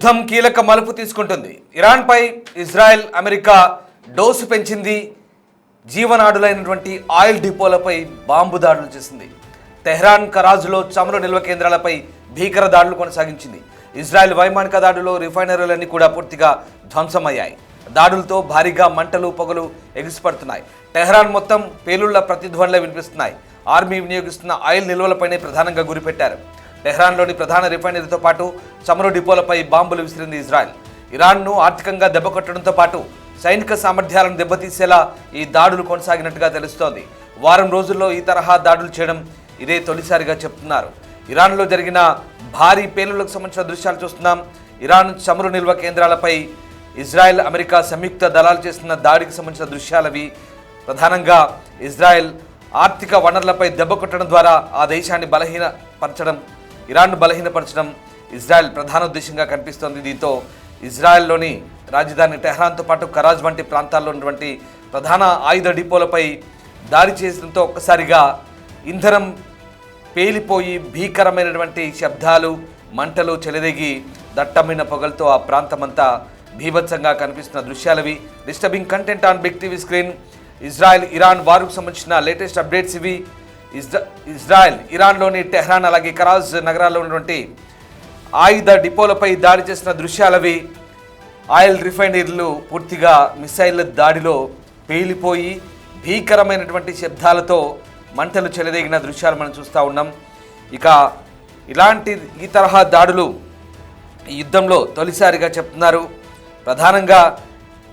యుద్ధం కీలక మలుపు తీసుకుంటుంది. ఇరాన్పై ఇజ్రాయెల్, అమెరికా డోసు పెంచింది. జీవనాడులైనటువంటి ఆయిల్ డిపోలపై బాంబు దాడులు చేసింది. తెహ్రాన్, కరాజ్లో చమురు నిల్వ కేంద్రాలపై భీకర దాడులు కొనసాగించింది. ఇజ్రాయెల్ వైమానిక దాడుల్లో రిఫైనరీలన్నీ కూడా పూర్తిగా ధ్వంసమయ్యాయి. దాడులతో భారీగా మంటలు, పొగలు ఎగిసిపడుతున్నాయి. టెహ్రాన్ మొత్తం పేలుళ్ల ప్రతిధ్వనులే వినిపిస్తున్నాయి. ఆర్మీ వినియోగిస్తున్న ఆయిల్ నిల్వలపైనే ప్రధానంగా గురిపెట్టారు. టెహ్రాన్లోని ప్రధాన రిఫైనరీతో పాటు చమురు డిపోలపై బాంబులు విసిరింది ఇజ్రాయెల్. ఇరాన్ను ఆర్థికంగా దెబ్బకొట్టడంతో పాటు సైనిక సామర్థ్యాలను దెబ్బతీసేలా ఈ దాడులు కొనసాగినట్టుగా తెలుస్తోంది. వారం రోజుల్లో ఈ తరహా దాడులు చేయడం ఇదే తొలిసారిగా చెప్తున్నారు. ఇరాన్లో జరిగిన భారీ పేలుళ్లకు సంబంధించిన దృశ్యాలు చూస్తున్నాం. ఇరాన్ చమురు నిల్వ కేంద్రాలపై ఇజ్రాయెల్, అమెరికా సంయుక్త దళాలు చేస్తున్న దాడికి సంబంధించిన దృశ్యాలవి. ప్రధానంగా ఇజ్రాయెల్ ఆర్థిక వనరులపై దెబ్బ కొట్టడం ద్వారా ఆ దేశాన్ని బలహీనపరచడం, ఇరాన్ను బలహీనపరచడం ఇజ్రాయెల్ ప్రధాన ఉద్దేశంగా కనిపిస్తోంది. దీంతో ఇజ్రాయెల్లోని రాజధాని టెహ్రాన్తో పాటు కరాజ్ వంటి ప్రాంతాల్లో ఉన్నటువంటి ప్రధాన ఆయుధ డిపోలపై దాడి చేసడంతో ఒక్కసారిగా ఇంధనం పేలిపోయి భీకరమైనటువంటి శబ్దాలు, మంటలు చెలరేగి దట్టమైన పొగలతో ఆ ప్రాంతమంతా భీభత్సంగా కనిపిస్తున్న దృశ్యాలవి. Disturbing content on big TV screen. Israel, Iran వార్కు సంబంధించిన లేటెస్ట్ అప్డేట్స్ ఇవి. ఇజ్రాయెల్ ఇరాన్లోని టెహ్రాన్ అలాగే కరాజ్ నగరాల్లో ఉన్నటువంటి ఆయుధ డిపోలపై దాడి చేసిన దృశ్యాలవి. ఆయిల్ రిఫైనరీలు పూర్తిగా మిసైల్ దాడిలో పేలిపోయి భీకరమైనటువంటి శబ్దాలతో మంటలు చెలరేగిన దృశ్యాలు మనం చూస్తూ ఉన్నాం. ఇక ఈ తరహా దాడులు ఈ యుద్ధంలో తొలిసారిగా చెప్తున్నారు. ప్రధానంగా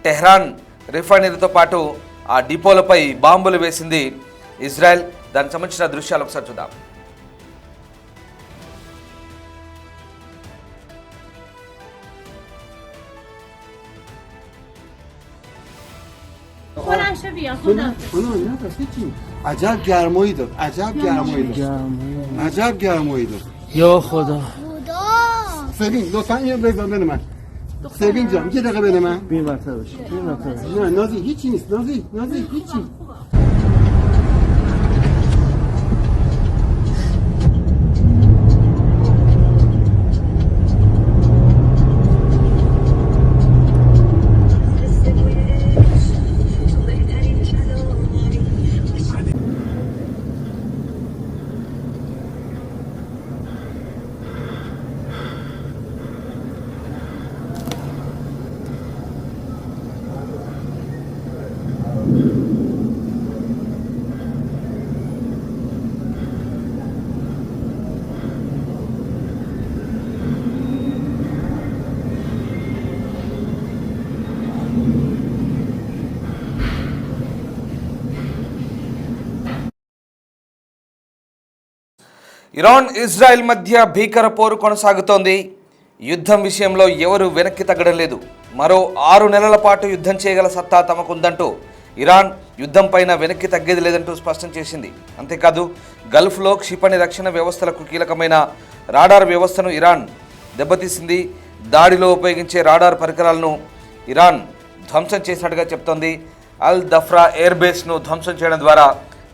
టెహ్రాన్ రిఫైనరీతో పాటు ఆ డిపోలపై బాంబులు వేసింది ఇజ్రాయెల్. దానికి సంబంధించిన దృశ్యాలు ఒకసారి చూద్దాం. عجب گرمایی داد. عجب گرمایی داد. عجب گرمایی داد. یا خدا. سبین لطفا اینو بذار بده من. سبین جان یه دقیقه بده من. بی مرتبه باشه. بی مرتبه. نه نازی هیچی نیست. نازی هیچی. ఇరాన్, ఇజ్రాయెల్ మధ్య భీకర పోరు కొనసాగుతోంది. యుద్ధం విషయంలో ఎవరు వెనక్కి తగ్గడం లేదు. మరో 6 నెలల పాటు యుద్ధం చేయగల సత్తా తమకుందంటూ ఇరాన్ యుద్ధం పైన వెనక్కి తగ్గేది లేదంటూ స్పష్టం చేసింది. అంతేకాదు గల్ఫ్లో క్షిపణి రక్షణ వ్యవస్థలకు కీలకమైన రాడార్ వ్యవస్థను ఇరాన్ దెబ్బతీసింది. దాడిలో ఉపయోగించే రాడార్ పరికరాలను ఇరాన్ ధ్వంసం చేసినట్టుగా చెప్తోంది. అల్ దఫ్రా ఎయిర్ బేస్ను ధ్వంసం చేయడం ద్వారా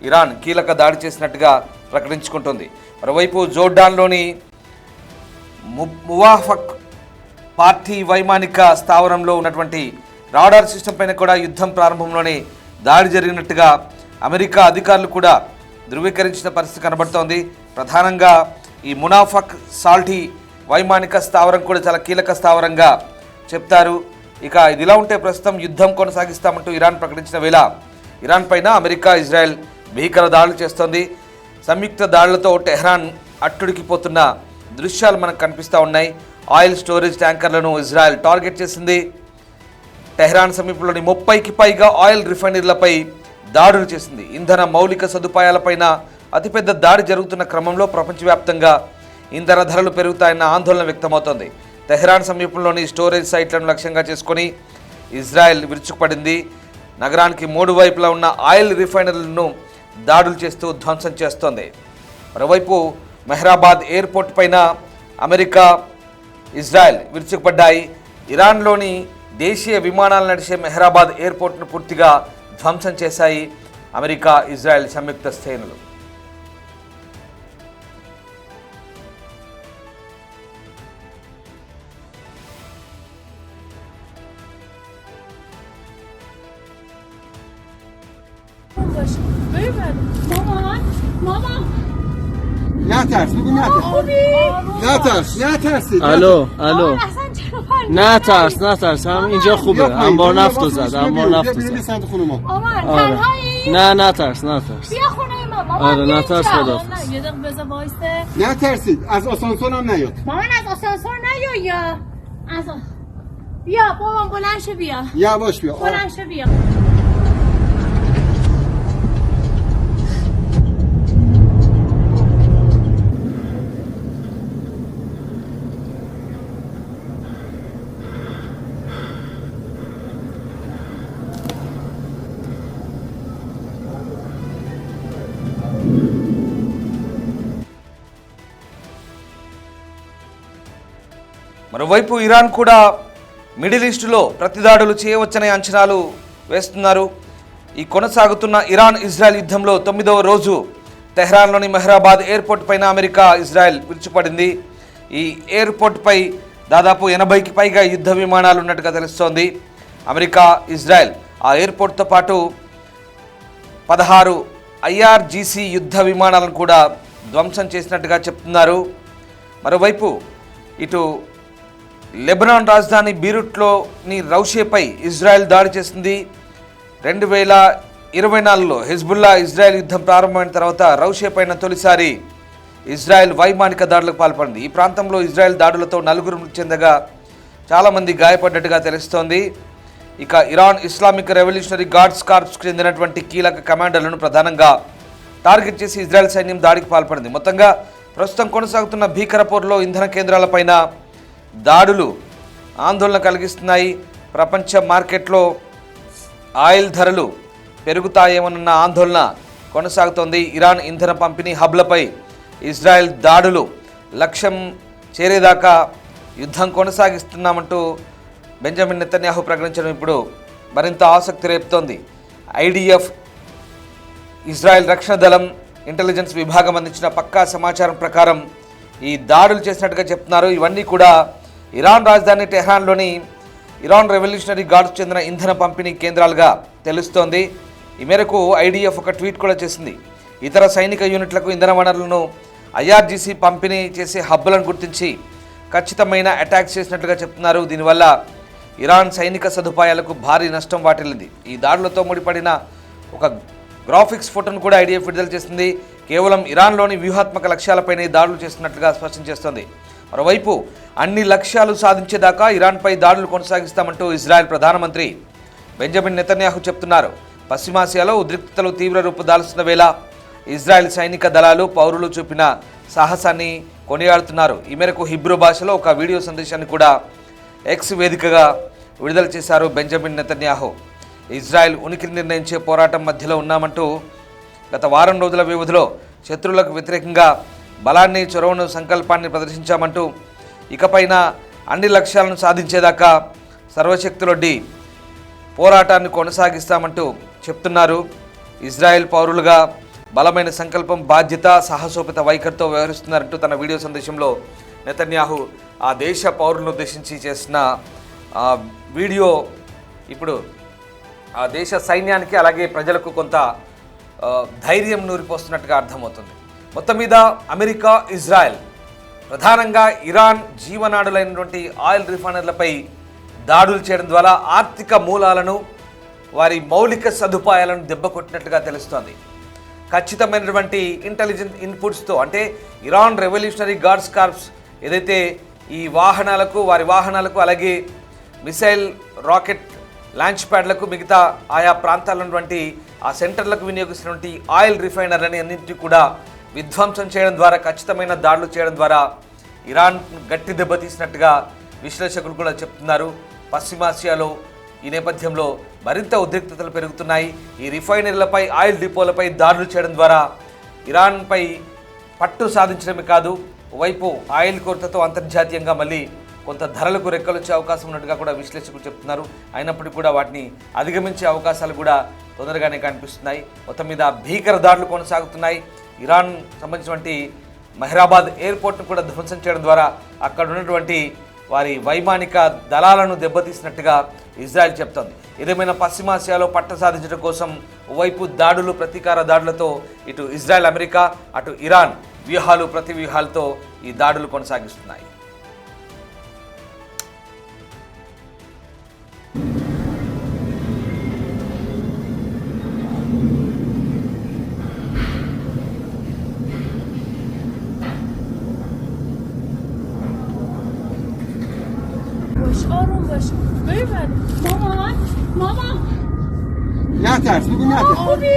ఇరాన్ కీలక దాడి చేసినట్టుగా ప్రకటించుకుంటుంది. మరోవైపు జోర్డాన్లోని మువాఫక్ పార్టీ వైమానిక స్థావరంలో ఉన్నటువంటి రాడార్ సిస్టమ్ పైన కూడా యుద్ధం ప్రారంభంలోనే దాడి జరిగినట్టుగా అమెరికా అధికారులు కూడా ధృవీకరించిన పరిస్థితి కనబడుతోంది. ప్రధానంగా ఈ మునాఫక్ సాల్టీ వైమానిక స్థావరం కూడా చాలా కీలక స్థావరంగా చెప్తారు. ఇక ఇదిలా ఉంటే ప్రస్తుతం యుద్ధం కొనసాగిస్తామంటూ ఇరాన్ ప్రకటించిన వేళ ఇరాన్ పైన అమెరికా, ఇజ్రాయెల్ భీకర దాడులు చేస్తోంది. సంయుక్త దాడులతో టెహ్రాన్ అట్టుడికిపోతున్న దృశ్యాలు మనకు కనిపిస్తూ ఉన్నాయి. ఆయిల్ స్టోరేజ్ ట్యాంకర్లను ఇజ్రాయెల్ టార్గెట్ చేసింది. టెహ్రాన్ సమీపంలోని 30కి పైగా ఆయిల్ రిఫైనరీలపై దాడులు చేసింది. ఇంధన మౌలిక సదుపాయాలపైన అతిపెద్ద దాడి జరుగుతున్న క్రమంలో ప్రపంచవ్యాప్తంగా ఇంధన ధరలు పెరుగుతాయన్న ఆందోళన వ్యక్తమవుతోంది. టెహ్రాన్ సమీపంలోని స్టోరేజ్ సైట్లను లక్ష్యంగా చేసుకొని ఇజ్రాయెల్ విరుచుకుపడింది. నగరానికి 3 వైపులా ఉన్న ఆయిల్ రిఫైనరీలను దాడులు చేస్తూ ధ్వంసం చేస్తోంది. మరోవైపు మెహ్రాబాద్ ఎయిర్పోర్ట్ పైన అమెరికా, ఇజ్రాయెల్ విరుచుకుపడ్డాయి. ఇరాన్లోని దేశీయ విమానాలు నడిచే మెహ్రాబాద్ ఎయిర్పోర్ట్ను పూర్తిగా ధ్వంసం చేశాయి అమెరికా, ఇజ్రాయెల్ సంయుక్త సేనలు. مامان نترس بگو نترس نترسید الو الو اصلا چرا پرید نه ترس هم اینجا خوبه انبار نفت رو زد انبار نفت رو بیا زد سمت خونه ما مامان آره. تنهایی نه ترس بیا خونه ما مامان آره، بیا نه ترس، اینجا. خداحافظ. نه یه دقیقه بذار وایسه نترسید از آسانسور هم نیاد مامان از آسانسور نیا یا از بیا بابام بلند شو بیا یواش بیا بلند شو بیا మరోవైపు ఇరాన్ కూడా మిడిల్ ఈస్టులో ప్రతిదాడులు చేయవచ్చనే అంచనాలు వేస్తున్నారు. ఈ కొనసాగుతున్న ఇరాన్ ఇజ్రాయెల్ యుద్ధంలో 9వ రోజు తెహ్రాన్లోని మెహ్రాబాద్ ఎయిర్పోర్ట్ పైన అమెరికా ఇజ్రాయెల్ విరుచుపడింది. ఈ ఎయిర్పోర్ట్పై దాదాపు 80కి పైగా యుద్ధ విమానాలు ఉన్నట్టుగా తెలుస్తోంది. అమెరికా ఇజ్రాయెల్ ఆ ఎయిర్పోర్ట్తో పాటు 16 IRGC యుద్ధ విమానాలను కూడా ధ్వంసం చేసినట్టుగా చెప్తున్నారు. మరోవైపు ఇటు లెబనాన్ రాజధాని బీరూట్లోని రౌషేపై ఇజ్రాయెల్ దాడి చేసింది. 2024లో హెజ్బుల్లా ఇజ్రాయెల్ యుద్ధం ప్రారంభమైన తర్వాత రౌషే పైన తొలిసారి ఇజ్రాయెల్ వైమానిక దాడులకు పాల్పడింది. ఈ ప్రాంతంలో ఇజ్రాయెల్ దాడులతో 4 మృతి చెందగా చాలామంది గాయపడ్డట్టుగా తెలుస్తోంది. ఇక ఇరాన్ ఇస్లామిక్ రెవల్యూషనరీ గార్డ్స్ కార్ప్స్కు చెందినటువంటి కీలక కమాండర్లను ప్రధానంగా టార్గెట్ చేసి ఇజ్రాయెల్ సైన్యం దాడికి పాల్పడింది. మొత్తంగా ప్రస్తుతం కొనసాగుతున్న భీకర పోరులో ఇంధన కేంద్రాలపైన దాడులు ఆందోళన కలిగిస్తున్నాయి. ప్రపంచ మార్కెట్లో ఆయిల్ ధరలు పెరుగుతాయేమోనన్న ఆందోళన కొనసాగుతోంది. ఇరాన్ ఇంధన పంపిణీ హబ్లపై ఇజ్రాయెల్ దాడులు లక్ష్యం చేరేదాకా యుద్ధం కొనసాగిస్తున్నామంటూ బెంజమిన్ నెతన్యాహు ప్రకటించడం ఇప్పుడు మరింత ఆసక్తి రేపుతోంది. IDF ఇజ్రాయెల్ రక్షణ దళం ఇంటెలిజెన్స్ విభాగం అందించిన పక్కా సమాచారం ప్రకారం ఈ దాడులు చేసినట్టుగా చెప్తున్నారు. ఇవన్నీ కూడా ఇరాన్ రాజధాని టెహ్రాన్లోని ఇరాన్ రెవల్యూషనరీ గార్డ్స్ చెందిన ఇంధన పంపిణీ కేంద్రాలుగా తెలుస్తోంది. ఈ మేరకు IDF ఒక ట్వీట్ కూడా చేసింది. ఇతర సైనిక యూనిట్లకు ఇంధన వనరులను IRGC పంపిణీ చేసే హబ్బులను గుర్తించి ఖచ్చితమైన అటాక్స్ చేసినట్లుగా చెప్తున్నారు. దీనివల్ల ఇరాన్ సైనిక సదుపాయాలకు భారీ నష్టం వాటిల్లింది. ఈ దాడులతో ముడిపడిన ఒక గ్రాఫిక్స్ ఫోటోను కూడా IDF విడుదల చేసింది. కేవలం ఇరాన్లోని వ్యూహాత్మక లక్ష్యాలపైనే దాడులు చేస్తున్నట్లుగా స్పష్టం చేస్తోంది. మరోవైపు అన్ని లక్ష్యాలు సాధించేదాకా ఇరాన్పై దాడులు కొనసాగిస్తామంటూ ఇజ్రాయెల్ ప్రధానమంత్రి బెంజమిన్ నెతన్యాహు చెప్తున్నారు. పశ్చిమాసియాలో ఉద్రిక్తతలు తీవ్ర రూపు దాల్చిన వేళ ఇజ్రాయెల్ సైనిక దళాలు పౌరులు చూపిన సాహసాన్ని కొనియాడుతున్నారు. ఈ మేరకు హిబ్రూ భాషలో ఒక వీడియో సందేశాన్ని కూడా X వేదికగా విడుదల చేశారు బెంజమిన్ నెతన్యాహు. ఇజ్రాయెల్ ఉనికిని నిర్ణయించే పోరాటం మధ్యలో ఉన్నామంటూ గత వారం రోజుల వ్యవధిలో శత్రువులకు వ్యతిరేకంగా బలాన్ని చొరవను సంకల్పాన్ని ప్రదర్శించామంటూ ఇకపైన అన్ని లక్ష్యాలను సాధించేదాకా సర్వశక్తులొడ్డి పోరాటాన్ని కొనసాగిస్తామంటూ చెప్తున్నారు. ఇజ్రాయెల్ పౌరులుగా బలమైన సంకల్పం, బాధ్యత, సాహసోపేత వైఖరితో వ్యవహరిస్తున్నారంటూ తన వీడియో సందేశంలో నెతన్యాహు ఆ దేశ పౌరులను ఉద్దేశించి చేసిన వీడియో ఇప్పుడు ఆ దేశ సైన్యానికి అలాగే ప్రజలకు కొంత ధైర్యం నూరిపోస్తున్నట్టుగా అర్థమవుతుంది. మొత్తం మీద అమెరికా, ఇజ్రాయెల్ ప్రధానంగా ఇరాన్ జీవనాడులైనటువంటి ఆయిల్ రిఫైనర్లపై దాడులు చేయడం ద్వారా ఆర్థిక మూలాలను, వారి మౌలిక సదుపాయాలను దెబ్బకొట్టినట్టుగా తెలుస్తోంది. ఖచ్చితమైనటువంటి ఇంటెలిజెన్స్ ఇన్పుట్స్తో అంటే ఇరాన్ రెవల్యూషనరీ గార్డ్స్ కార్ప్స్ ఏదైతే ఈ వారి వాహనాలకు అలాగే మిసైల్, రాకెట్ లాంచ్ ప్యాడ్లకు మిగతా ఆయా ప్రాంతాల్లో ఉన్నటువంటి ఆ సెంటర్లకు వినియోగిస్తున్నటువంటి ఆయిల్ రిఫైనర్లని అన్నింటినీ కూడా విధ్వంసం చేయడం ద్వారా, ఖచ్చితమైన దాడులు చేయడం ద్వారా ఇరాన్ గట్టి దెబ్బతీసినట్టుగా విశ్లేషకులు కూడా చెప్తున్నారు. పశ్చిమాసియాలో ఈ నేపథ్యంలో మరింత ఉద్రిక్తతలు పెరుగుతున్నాయి. ఈ రిఫైనరీలపై, ఆయిల్ డిపోలపై దాడులు చేయడం ద్వారా ఇరాన్పై పట్టు సాధించడమే కాదు, వైపు ఆయిల్ కొరతతో అంతర్జాతీయంగా మళ్ళీ కొంత ధరలకు రెక్కలు వచ్చే అవకాశం ఉన్నట్టుగా కూడా విశ్లేషకులు చెప్తున్నారు. అయినప్పటికీ కూడా వాటిని అధిగమించే అవకాశాలు కూడా తొందరగానే కనిపిస్తున్నాయి. మొత్తం మీద భీకర దాడులు కొనసాగుతున్నాయి. ఇరాన్ సంబంధించినటువంటి మెహ్రాబాద్ ఎయిర్పోర్ట్ను కూడా ధ్వంసం చేయడం ద్వారా అక్కడ ఉన్నటువంటి వారి వైమానిక దళాలను దెబ్బతీసినట్టుగా ఇజ్రాయెల్ చెప్తోంది. ఏదేమైనా పశ్చిమాసియాలో పట్ట సాధించడం కోసం ఓవైపు దాడులు, ప్రతీకార దాడులతో ఇటు ఇజ్రాయెల్, అమెరికా, అటు ఇరాన్ వ్యూహాలు, ప్రతి వ్యూహాలతో ఈ దాడులు కొనసాగిస్తున్నాయి. باش آروم باش ببر مامان مامان نترس بگو نترس آبی